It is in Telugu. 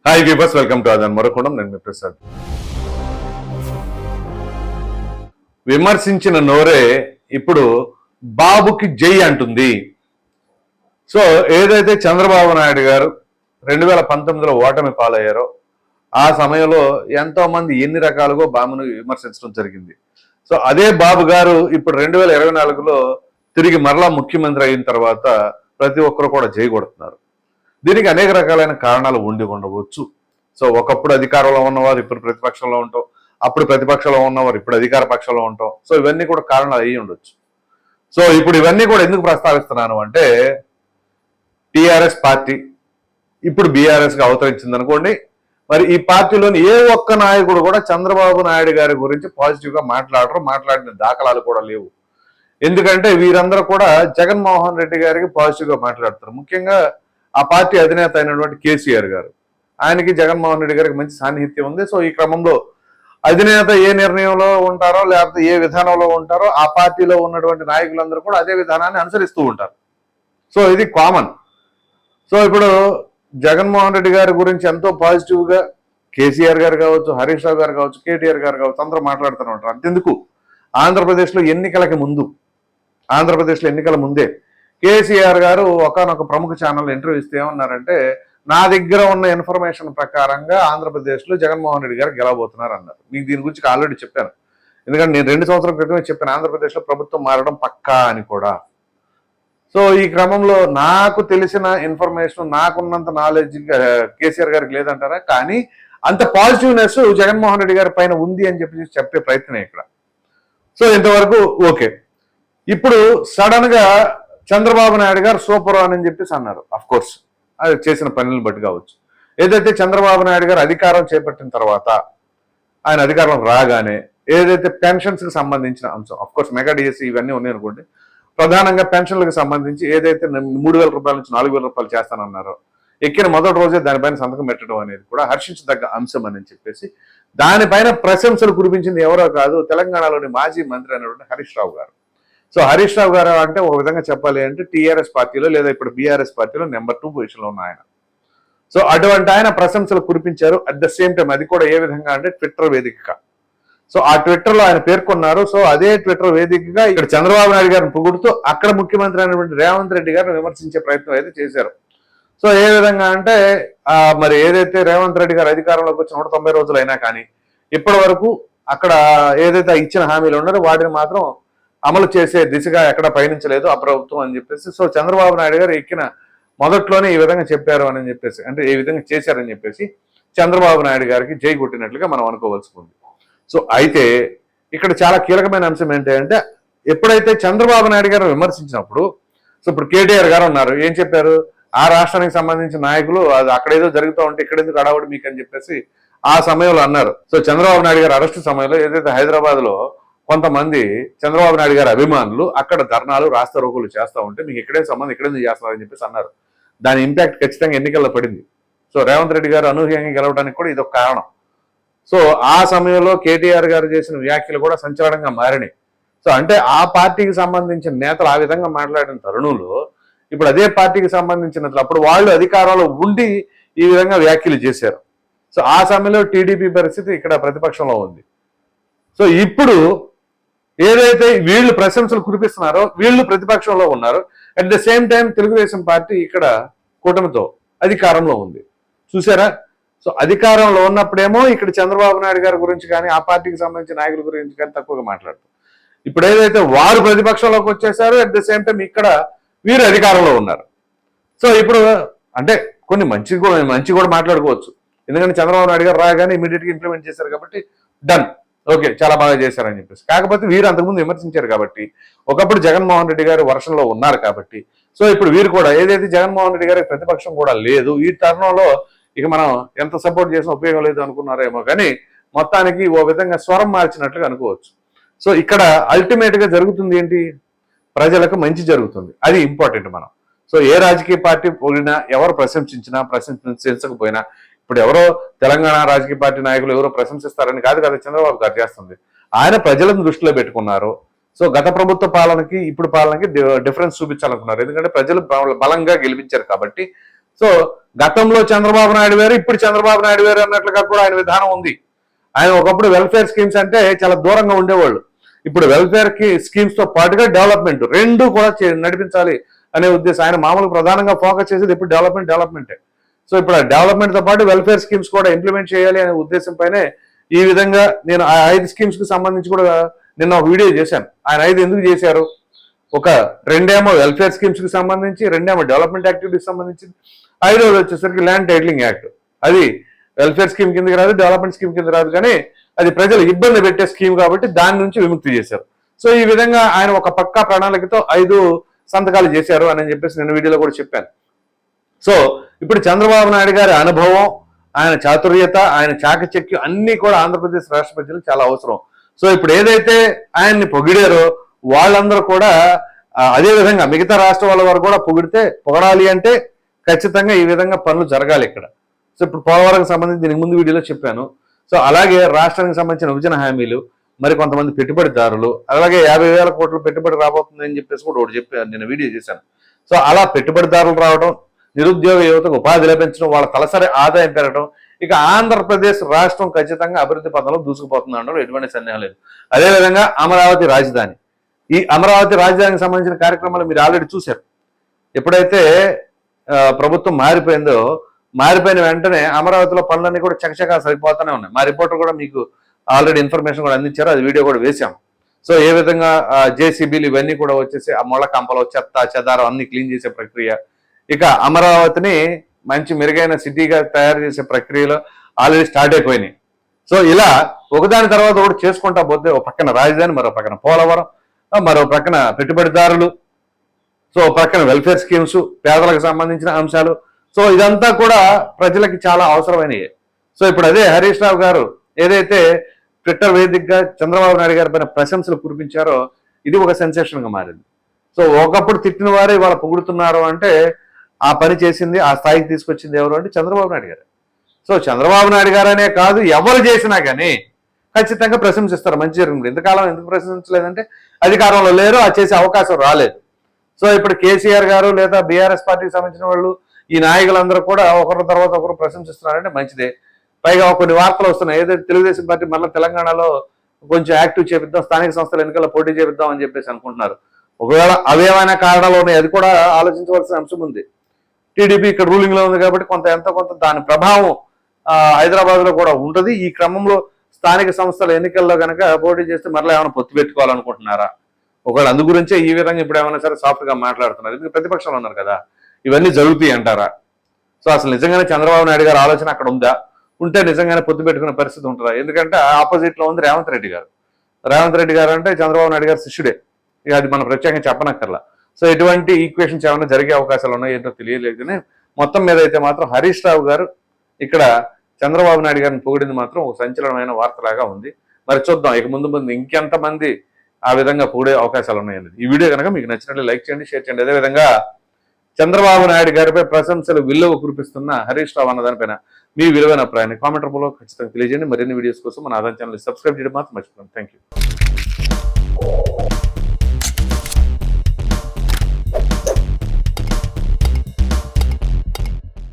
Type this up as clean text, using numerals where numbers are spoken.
హాయ్ వీవర్స్, వెల్కమ్ టు ఆదాన్ మరొకడం. నేను మీ ప్రసాద్. విమర్శించిన నోరే ఇప్పుడు బాబుకి జై అంటుంది. సో ఏదైతే చంద్రబాబు నాయుడు గారు 2019లో ఓటమి పాలయ్యారో ఆ సమయంలో ఎంతో మంది ఎన్ని రకాలుగా బాబును విమర్శించడం జరిగింది. సో అదే బాబు గారు ఇప్పుడు 2024లో తిరిగి మరలా ముఖ్యమంత్రి అయిన తర్వాత ప్రతి ఒక్కరు కూడా జై కొడుతున్నారు. దీనికి అనేక రకాలైన కారణాలు ఉండి ఉండవచ్చు. సో ఒకప్పుడు అధికారంలో ఉన్నవారు ఇప్పుడు ప్రతిపక్షంలో ఉంటాం, అప్పుడు ప్రతిపక్షంలో ఉన్నవారు ఇప్పుడు అధికార పక్షంలో ఉంటాం. సో ఇవన్నీ కూడా కారణాలు అయ్యి ఉండొచ్చు. సో ఇప్పుడు ఇవన్నీ కూడా ఎందుకు ప్రస్తావిస్తున్నాను అంటే, టీఆర్ఎస్ పార్టీ ఇప్పుడు బీఆర్ఎస్గా అవతరించింది అనుకోండి. మరి ఈ పార్టీలోని ఏ ఒక్క నాయకుడు కూడా చంద్రబాబు నాయుడు గారి గురించి పాజిటివ్గా మాట్లాడరు, మాట్లాడిన దాఖలాలు కూడా లేవు. ఎందుకంటే వీరందరూ కూడా జగన్మోహన్ రెడ్డి గారికి పాజిటివ్గా మాట్లాడతారు. ముఖ్యంగా ఆ పార్టీ అధినేత అయినటువంటి కేసీఆర్ గారు, ఆయనకి జగన్మోహన్ రెడ్డి గారికి మంచి సాన్నిహిత్యం ఉంది. సో ఈ క్రమంలో అధినేత ఏ నిర్ణయంలో ఉంటారో లేకపోతే ఏ విధానంలో ఉంటారో ఆ పార్టీలో ఉన్నటువంటి నాయకులందరూ కూడా అదే విధానాన్ని అనుసరిస్తూ ఉంటారు. సో ఇది కామన్. సో ఇప్పుడు జగన్మోహన్ రెడ్డి గారి గురించి ఎంతో పాజిటివ్గా కేసీఆర్ గారు కావచ్చు, హరీష్ రావు గారు కావచ్చు, కేటీఆర్ గారు కావచ్చు, అందరూ మాట్లాడుతూనే ఉంటారు. అంతెందుకు ఆంధ్రప్రదేశ్లో ఎన్నికల ముందే కేసీఆర్ గారు ఒకానొక ప్రముఖ ఛానల్ ఇంటర్వ్యూ ఇస్తే ఏమన్నారంటే, నా దగ్గర ఉన్న ఇన్ఫర్మేషన్ ప్రకారంగా ఆంధ్రప్రదేశ్లో జగన్మోహన్ రెడ్డి గారు గెలవబోతున్నారు అన్నారు. మీకు దీని గురించి ఆల్రెడీ చెప్పాను. ఎందుకంటే నేను 2 సంవత్సరాల క్రితమే చెప్పాను ఆంధ్రప్రదేశ్లో ప్రభుత్వం మారడం పక్కా అని కూడా. సో ఈ క్రమంలో నాకు తెలిసిన ఇన్ఫర్మేషన్, నాకున్నంత నాలెడ్జ్ కేసీఆర్ గారికి లేదంటారా, కానీ అంత పాజిటివ్నెస్ జగన్మోహన్ రెడ్డి గారి పైన ఉంది అని చెప్పే ప్రయత్నం ఇక్కడ. సో ఇంతవరకు ఓకే. ఇప్పుడు సడన్ గా చంద్రబాబు నాయుడు గారు సూపర్ అని చెప్పేసి అన్నారు. అఫ్ కోర్స్ అది చేసిన పనులను బట్టి కావచ్చు. ఏదైతే చంద్రబాబు నాయుడు గారు అధికారం చేపట్టిన తర్వాత ఆయన అధికారం రాగానే ఏదైతే పెన్షన్స్ కి సంబంధించిన అంశం, అఫ్ కోర్స్ మెగా డిఎస్సి ఇవన్నీ ఉన్నాయి అనుకోండి, ప్రధానంగా పెన్షన్లకు సంబంధించి ఏదైతే 3,000 రూపాయల నుంచి 4,000 రూపాయలు చేస్తానన్నారో ఎక్కిన మొదటి రోజే దానిపైన సంతకం పెట్టడం అనేది కూడా హర్షించదగ్గ అంశం అని చెప్పేసి దానిపైన ప్రశంసలు కురిపించింది ఎవరో కాదు, తెలంగాణలోని మాజీ మంత్రి అయినటువంటి హరీష్ రావు గారు. సో హరీష్ రావు గారు అంటే ఒక విధంగా చెప్పాలి అంటే టీఆర్ఎస్ పార్టీలో లేదా ఇప్పుడు బీఆర్ఎస్ పార్టీలో నెంబర్ 2 పొజిషన్లో ఉన్న ఆయన. సో అటువంటి ఆయన ప్రశంసలు కురిపించారు. అట్ ద సేమ్ టైం అది కూడా ఏ విధంగా అంటే ట్విట్టర్ వేదికగా. సో ఆ ట్విట్టర్లో ఆయన పేర్కొన్నారు. సో అదే ట్విట్టర్ వేదికగా ఇక్కడ చంద్రబాబు నాయుడు గారిని పొగుడుతూ అక్కడ ముఖ్యమంత్రి అయినటువంటి రేవంత్ రెడ్డి గారిని విమర్శించే ప్రయత్నం అయితే చేశారు. సో ఏ విధంగా అంటే మరి ఏదైతే రేవంత్ రెడ్డి గారు అధికారంలోకి వచ్చి 190 రోజులు అయినా కానీ ఇప్పటి వరకు అక్కడ ఏదైతే ఇచ్చిన హామీలు ఉన్నారో వాటిని మాత్రం అమలు చేసే దిశగా ఎక్కడ పయనించలేదు ఆ ప్రభుత్వం అని చెప్పేసి. సో చంద్రబాబు నాయుడు గారు ఎక్కిన మొదట్లోనే ఈ విధంగా చెప్పారు అని చెప్పేసి, అంటే ఈ విధంగా చేశారని చెప్పేసి చంద్రబాబు నాయుడు గారికి జై కొట్టినట్లుగా మనం అనుకోవాల్సి ఉంది. సో అయితే ఇక్కడ చాలా కీలకమైన అంశం ఏంటంటే, ఎప్పుడైతే చంద్రబాబు నాయుడు గారు విమర్శించినప్పుడు, సో ఇప్పుడు కేటీఆర్ గారు ఉన్నారు, ఏం చెప్పారు, ఆ రాష్ట్రానికి సంబంధించిన నాయకులు అది అక్కడేదో జరుగుతూ ఉంటే ఇక్కడ ఎందుకు అడవడు మీకు అని చెప్పేసి ఆ సమయంలో అన్నారు. సో చంద్రబాబు నాయుడు గారు అరెస్టు సమయంలో ఏదైతే హైదరాబాద్ లో కొంతమంది చంద్రబాబు నాయుడు గారి అభిమానులు అక్కడ ధర్నాలు రాస్తారోకులు చేస్తూ ఉంటే మీకు ఎక్కడే సంబంధం ఎక్కడేందుకు చేస్తున్నారని చెప్పేసి అన్నారు. దాని ఇంపాక్ట్ ఖచ్చితంగా ఎన్నికల్లో పడింది. సో రేవంత్ రెడ్డి గారు అనూహ్యంగా గెలవడానికి కూడా ఇదొక కారణం. సో ఆ సమయంలో కేటీఆర్ గారు చేసిన వ్యాఖ్యలు కూడా సంచలనంగా మారినాయి. సో అంటే ఆ పార్టీకి సంబంధించిన నేతలు ఆ విధంగా మాట్లాడిన తరుణంలో ఇప్పుడు అదే పార్టీకి సంబంధించిన నేతలు అప్పుడు వాళ్ళు అధికారంలో ఉండి ఈ విధంగా వ్యాఖ్యలు చేశారు. సో ఆ సమయంలో టీడీపీ పరిస్థితి ఇక్కడ ప్రతిపక్షంలో ఉంది. సో ఇప్పుడు ఏదైతే వీళ్ళు ప్రశంసలు కురిపిస్తున్నారో వీళ్ళు ప్రతిపక్షంలో ఉన్నారు. At the same time Telugu Desam party ఇక్కడ కూటమితో అధికారంలో ఉంది. చూసారా? సో అధికారంలో ఉన్నప్పుడేమో ఇక్కడ చంద్రబాబు నాయుడు గారి గురించి కానీ ఆ పార్టీకి సంబంధించిన నాయకుల గురించి కానీ తక్కువగా మాట్లాడతారు. ఇప్పుడు ఏదైతే వారు ప్రతిపక్షంలోకి వచ్చేసారో అట్ ద సేమ్ టైం ఇక్కడ వీరు అధికారంలో ఉన్నారు. సో ఇప్పుడు అంటే కొన్ని మంచి కూడా మాట్లాడుకోవచ్చు. ఎందుకంటే చంద్రబాబు నాయుడు గారు రాగానే ఇమీడియట్గా ఇంప్లిమెంట్ చేశారు కాబట్టి డన్, ఓకే, చాలా బాగా చేశారని చెప్పేసి. కాకపోతే వీరు అంతకుముందు విమర్శించారు కాబట్టి, ఒకప్పుడు జగన్మోహన్ రెడ్డి గారు వర్షంలో ఉన్నారు కాబట్టి, సో ఇప్పుడు వీరు కూడా ఏదైతే జగన్మోహన్ రెడ్డి గారికి ప్రతిపక్షం కూడా లేదు, ఈ తరుణంలో ఇక మనం ఎంత సపోర్ట్ చేసినా ఉపయోగం లేదు అనుకున్నారేమో కానీ మొత్తానికి ఓ విధంగా స్వరం మార్చినట్లుగా అనుకోవచ్చు. సో ఇక్కడ అల్టిమేట్ గా జరుగుతుంది ఏంటి, ప్రజలకు మంచి జరుగుతుంది. అది ఇంపార్టెంట్ మనం. సో ఏ రాజకీయ పార్టీ పోయినా, ఎవరు ప్రశంసించకపోయినా, ఇప్పుడు ఎవరో తెలంగాణ రాజకీయ పార్టీ నాయకులు ఎవరో ప్రశంసిస్తారని కాదు కదా చంద్రబాబు గారు చేస్తుంది. ఆయన ప్రజలను దృష్టిలో పెట్టుకున్నారు. సో గత ప్రభుత్వ పాలనకి ఇప్పుడు పాలనకి డిఫరెన్స్ చూపించాలనుకున్నారు. ఎందుకంటే ప్రజలు బలంగా గెలిపించారు కాబట్టి సో గతంలో చంద్రబాబు నాయుడు వేరు, ఇప్పుడు చంద్రబాబు నాయుడు వేరు అన్నట్లుగా కూడా ఆయన విధానం ఉంది. ఆయన ఒకప్పుడు వెల్ఫేర్ స్కీమ్స్ అంటే చాలా దూరంగా ఉండేవాళ్ళు. ఇప్పుడు వెల్ఫేర్ స్కీమ్స్ తో పాటుగా డెవలప్మెంట్ రెండు కూడా నడిపించాలి అనే ఉద్దేశం. ఆయన మామూలుగా ప్రధానంగా ఫోకస్ చేసేది ఇప్పుడు డెవలప్మెంటే. సో ఇప్పుడు ఆ డెవలప్మెంట్ తో పాటు వెల్ఫేర్ స్కీమ్స్ కూడా ఇంప్లిమెంట్ చేయాలి అనే ఉద్దేశంపైనే ఈ విధంగా నేను ఆ 5 స్కీమ్స్ కి సంబంధించి కూడా నిన్న ఒక వీడియో చేశాను. ఆయన 5 ఎందుకు చేశారు, ఒక 2 వెల్ఫేర్ స్కీమ్స్ కి సంబంధించి, 2 డెవలప్మెంట్ యాక్టివిటీస్ సంబంధించి, 5వ వచ్చేసరికి ల్యాండ్ టైటిలింగ్ యాక్ట్. అది వెల్ఫేర్ స్కీమ్ కిందకి రాదు, డెవలప్మెంట్ స్కీమ్ కింద రాదు, కానీ అది ప్రజలు ఇబ్బంది పెట్టే స్కీమ్ కాబట్టి దాని నుంచి విముక్తి చేశారు. సో ఈ విధంగా ఆయన ఒక పక్కా ప్రణాళికతో 5 సంతకాలు చేశారు అని చెప్పేసి నేను వీడియోలో కూడా చెప్పాను. సో ఇప్పుడు చంద్రబాబు నాయుడు గారి అనుభవం, ఆయన చాతుర్యత, ఆయన చాకచక్యం అన్ని కూడా ఆంధ్రప్రదేశ్ రాష్ట్ర ప్రజలకు చాలా అవసరం. సో ఇప్పుడు ఏదైతే ఆయన్ని పొగిడారో వాళ్ళందరూ కూడా అదే విధంగా మిగతా రాష్ట్రాల వారు కూడా పొగడాలి అంటే ఖచ్చితంగా ఈ విధంగా పనులు జరగాలి ఇక్కడ. సో ఇప్పుడు పోలవరంకి సంబంధించి దీనికి ముందు వీడియోలో చెప్పాను. సో అలాగే రాష్ట్రానికి సంబంధించిన విభజన హామీలు, మరి కొంతమంది పెట్టుబడిదారులు, అలాగే 50,000 కోట్ల పెట్టుబడి రాబోతుంది అని చెప్పేసి కూడా ఒకటి చెప్పాను, నేను వీడియో చేశాను. సో అలా పెట్టుబడిదారులు రావడం, నిరుద్యోగ యువతకు ఉపాధి లభించడం, వాళ్ళ తలసరి ఆదాయం పెరగడం, ఇక ఆంధ్రప్రదేశ్ రాష్ట్రం ఖచ్చితంగా అభివృద్ధి పథంలో దూసుకుపోతుంది అనడంలో ఎటువంటి సందేహం లేదు. అదేవిధంగా అమరావతి రాజధాని, ఈ అమరావతి రాజధానికి సంబంధించిన కార్యక్రమాలు మీరు ఆల్రెడీ చూశారు. ఎప్పుడైతే ప్రభుత్వం మారిపోయిన వెంటనే అమరావతిలో పనులన్నీ కూడా చకచకా సరిపోతూనే ఉన్నాయి. మా రిపోర్టర్ కూడా మీకు ఆల్రెడీ ఇన్ఫర్మేషన్ కూడా అందించారు, అది వీడియో కూడా వేశాం. సో ఏ విధంగా జేసీబీలు ఇవన్నీ కూడా వచ్చేసి ఆ ముళ్ళ కంపలో చెత్త చెదారం అన్ని క్లీన్ చేసే ప్రక్రియ, ఇక అమరావతిని మంచి మెరుగైన సిటీగా తయారు చేసే ప్రక్రియలో ఆల్రెడీ స్టార్ట్ అయిపోయినాయి. సో ఇలా ఒకదాని తర్వాత ఒకటి చేసుకుంటా పోతే, ఒక పక్కన రాజధాని, మరో పక్కన పోలవరం, మరో పక్కన పెట్టుబడిదారులు, సో పక్కన వెల్ఫేర్ స్కీమ్స్, పేదలకు సంబంధించిన అంశాలు. సో ఇదంతా కూడా ప్రజలకి చాలా అవసరమైనవి. సో ఇప్పుడు అదే హరీష్ రావు గారు ఏదైతే ట్విట్టర్ వేదికగా చంద్రబాబు నాయుడు గారి పైన ప్రశంసలు కురిపించారో ఇది ఒక సెన్సేషన్ గా మారింది. సో ఒకప్పుడు తిట్టిన వారే ఇవాళ పొగుడుతున్నారు అంటే ఆ పని చేసింది, ఆ స్థాయికి తీసుకొచ్చింది ఎవరు అంటే చంద్రబాబు నాయుడు గారు. సో చంద్రబాబు నాయుడు గారనే కాదు, ఎవరు చేసినా కానీ ఖచ్చితంగా ప్రశంసిస్తారు, మంచి జరిగింది. ఇంతకాలం ఎందుకు ప్రశంసించలేదంటే అధికారంలో లేరు, ఆ చేసే అవకాశం రాలేదు. సో ఇప్పుడు కేసీఆర్ గారు లేదా బీఆర్ఎస్ పార్టీకి సంబంధించిన వాళ్ళు, ఈ నాయకులందరూ కూడా ఒకరి తర్వాత ఒకరు ప్రశంసిస్తున్నారంటే మంచిదే. పైగా కొన్ని వార్తలు వస్తున్నాయి, ఏదైతే తెలుగుదేశం పార్టీ మళ్ళీ తెలంగాణలో కొంచెం యాక్టివ్ చేపిద్దాం, స్థానిక సంస్థల ఎన్నికల్లో పోటీ చేపిద్దాం అని చెప్పేసి అనుకుంటున్నారు. ఒకవేళ అవేమైనా కారణాలు ఉన్నాయి, అది కూడా ఆలోచించవలసిన అంశం ఉంది. టీడీపీ ఇక్కడ రూలింగ్ లో ఉంది కాబట్టి ఎంతో కొంత దాని ప్రభావం హైదరాబాద్ లో కూడా ఉంటుంది. ఈ క్రమంలో స్థానిక సంస్థల ఎన్నికల్లో కనుక పోటీ చేస్తే మరలా ఏమైనా పొత్తు పెట్టుకోవాలనుకుంటున్నారా? ఒకవేళ అందు గురించే ఈ విధంగా ఇప్పుడు ఏమైనా సరే సాఫ్ట్ గా మాట్లాడుతున్నారు, ఎందుకు ప్రతిపక్షంలో ఉన్నారు కదా, ఇవన్నీ జరుగుతాయి అంటారా? సో అసలు నిజంగానే చంద్రబాబు నాయుడు గారి ఆలోచన అక్కడ ఉందా? ఉంటే నిజంగానే పొత్తు పెట్టుకునే పరిస్థితి ఉంటుందా? ఎందుకంటే ఆపోజిట్ లో ఉంది రేవంత్ రెడ్డి గారు. రేవంత్ రెడ్డి గారు అంటే చంద్రబాబు నాయుడు గారు శిష్యుడే, ఇక అది మనం ప్రత్యేకంగా చెప్పనక్కర్లా. సో ఎటువంటి ఈక్వేషన్స్ ఏమైనా జరిగే అవకాశాలు ఉన్నాయో ఏంటో తెలియలేదు. కానీ మొత్తం మీద అయితే మాత్రం హరీష్ రావు గారు ఇక్కడ చంద్రబాబు నాయుడు గారిని పొగిడింది మాత్రం ఒక సంచలనమైన వార్తలాగా ఉంది. మరి చూద్దాం ఇక ముందు ఇంకెంతమంది ఆ విధంగా పొగిడే అవకాశాలు ఉన్నాయనేది. ఈ వీడియో కనుక మీకు నచ్చినట్లు లైక్ చేయండి, షేర్ చేయండి. అదేవిధంగా చంద్రబాబు నాయుడు గారిపై ప్రశంసలు విలువ కురిపిస్తున్న హరీష్ రావు అన్న దానిపైన మీ విలువైన అభిప్రాయాన్ని కామెంట్ రూపంలో ఖచ్చితంగా తెలియజేయండి. మరిన్ని వీడియోస్ కోసం మన ఆదాయం ఛానల్ సబ్స్క్రైబ్ చేయడం మాత్రం మర్చిపోండి. Thank you.